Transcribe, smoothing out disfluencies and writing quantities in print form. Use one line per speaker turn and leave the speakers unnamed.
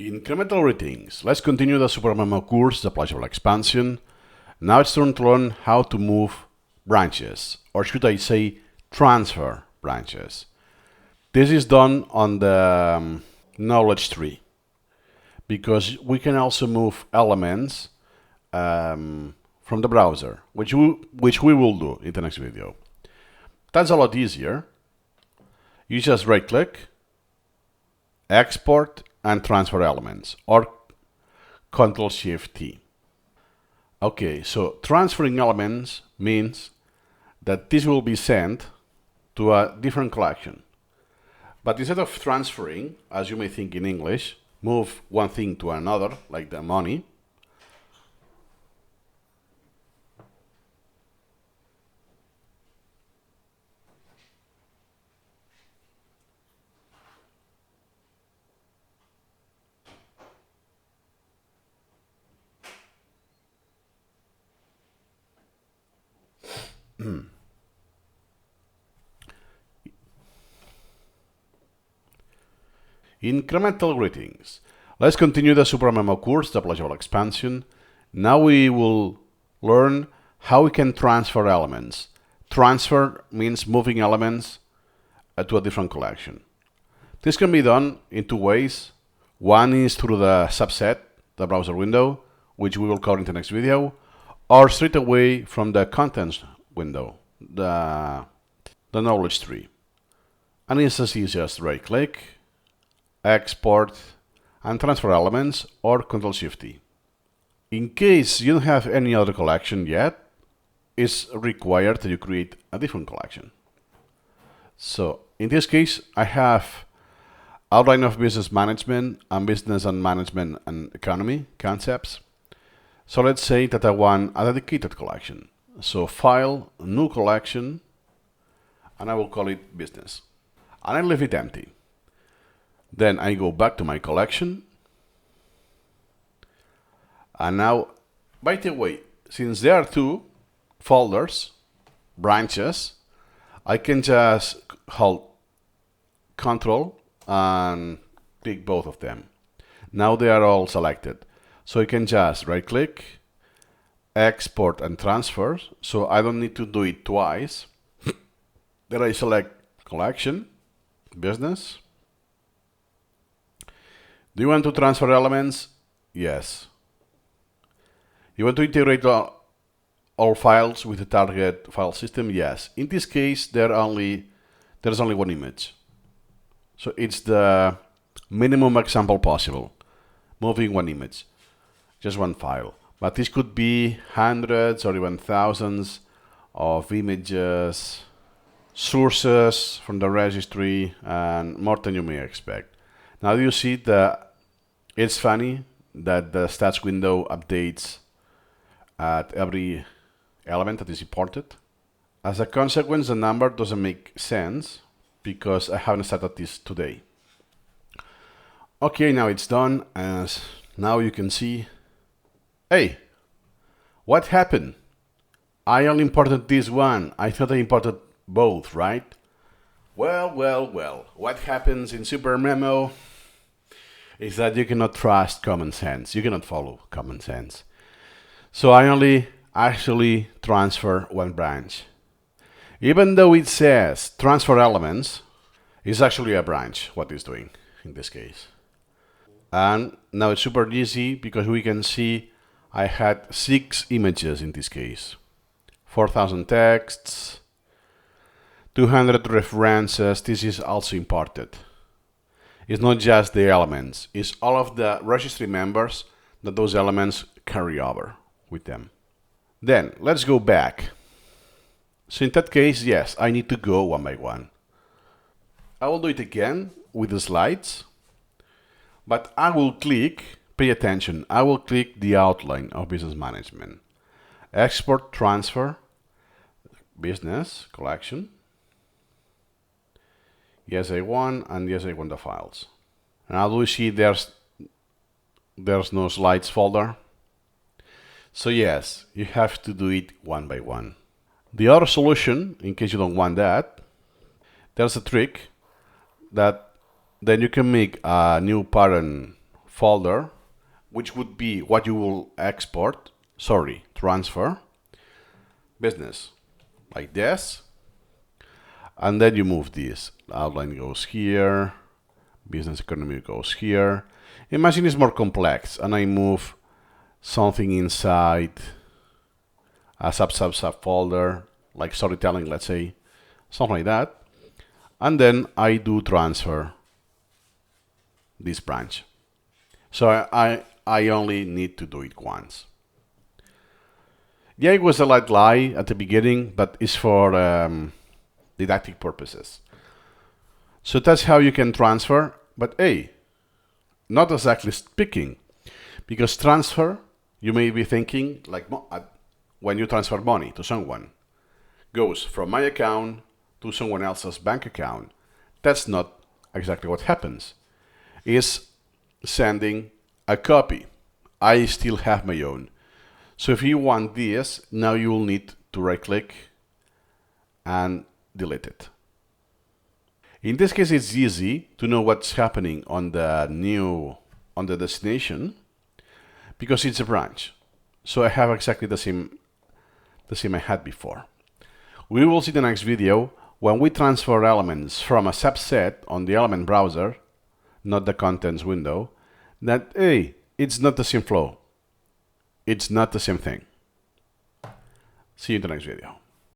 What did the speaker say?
Incremental greetings. Let's continue the Supermemo course, the pleasurable expansion. Now it's time to learn how to move branches, or should I say transfer branches. This is done on the knowledge tree, because we can also move elements from the browser, which we will do in the next video. That's a lot easier. You just right click, export and transfer elements, or Ctrl-Shift-T. Okay, so transferring elements means that this will be sent to a different collection. But instead of transferring, as you may think in English, move one thing to another, like the money, Incremental greetings. Let's continue the Supermemo course, the pleasurable expansion. Now we will learn how we can transfer elements. Transfer means moving elements to a different collection. This can be done in two ways. One is through the subset, the browser window, which we will cover in the next video, or straight away from the contents window, the knowledge tree. And it's as easy as right click, export and transfer elements, or Ctrl-Shift-T. In case you don't have any other collection yet, it's required that you create a different collection. So in this case, I have outline of business management and business and management and economy concepts. So let's say that I want a dedicated collection. So file, new collection, and I will call it business. And I leave it empty. Then I go back to my collection. And now, by the way, since there are two folders, branches, I can just hold Control and click both of them. Now they are all selected. So I can just right click, export and transfer. So I don't need to do it twice. Then I select collection, business. Do you want to transfer elements? Yes. You want to integrate all files with the target file system? Yes. In this case, there's only one image. So it's the minimum example possible, moving one image, just one file. But this could be hundreds or even thousands of images, sources from the registry, and more than you may expect. Now you see that it's funny that the stats window updates at every element that is imported. As a consequence, the number doesn't make sense because I haven't started this today. Okay, now it's done, and now you can see, hey, what happened? I only imported this one. I thought I imported both, right? Well, what happens in Supermemo is that you cannot trust common sense. You cannot follow common sense. So I only actually transfer one branch. Even though it says transfer elements, it's actually a branch what it's doing in this case. And now it's super easy because we can see I had 6 images in this case, 4,000 texts, 200 references. This is also imported. It's not just the elements, it's all of the registry members that those elements carry over with them. Then let's go back. So in that case, yes, I need to go one by one. I will do it again with the slides, but I will click, pay attention, I will click the outline of business management. Export, transfer, business, collection. Yes, I want, and yes, I want the files. Now do you see there's no slides folder? So yes, you have to do it one by one. The other solution, in case you don't want that, there's a trick that then you can make a new parent folder, which would be what you will transfer, business, like this. And then you move this. Outline goes here, business economy goes here. Imagine it's more complex, and I move something inside a sub folder, like storytelling, let's say, something like that. And then I do transfer this branch. So I only need to do it once. Yeah, it was a light lie at the beginning, but it's for didactic purposes. So that's how you can transfer, but hey, not exactly speaking, because transfer, you may be thinking, like when you transfer money to someone, goes from my account to someone else's bank account. That's not exactly what happens. It's sending a copy. I still have my own. So if you want this, now you will need to right-click and delete it. In this case, it's easy to know what's happening on the destination because it's a branch. So I have exactly the same I had before. We will see the next video when we transfer elements from a subset on the element browser, not the contents window, that, hey, it's not the same flow. It's not the same thing. See you in the next video.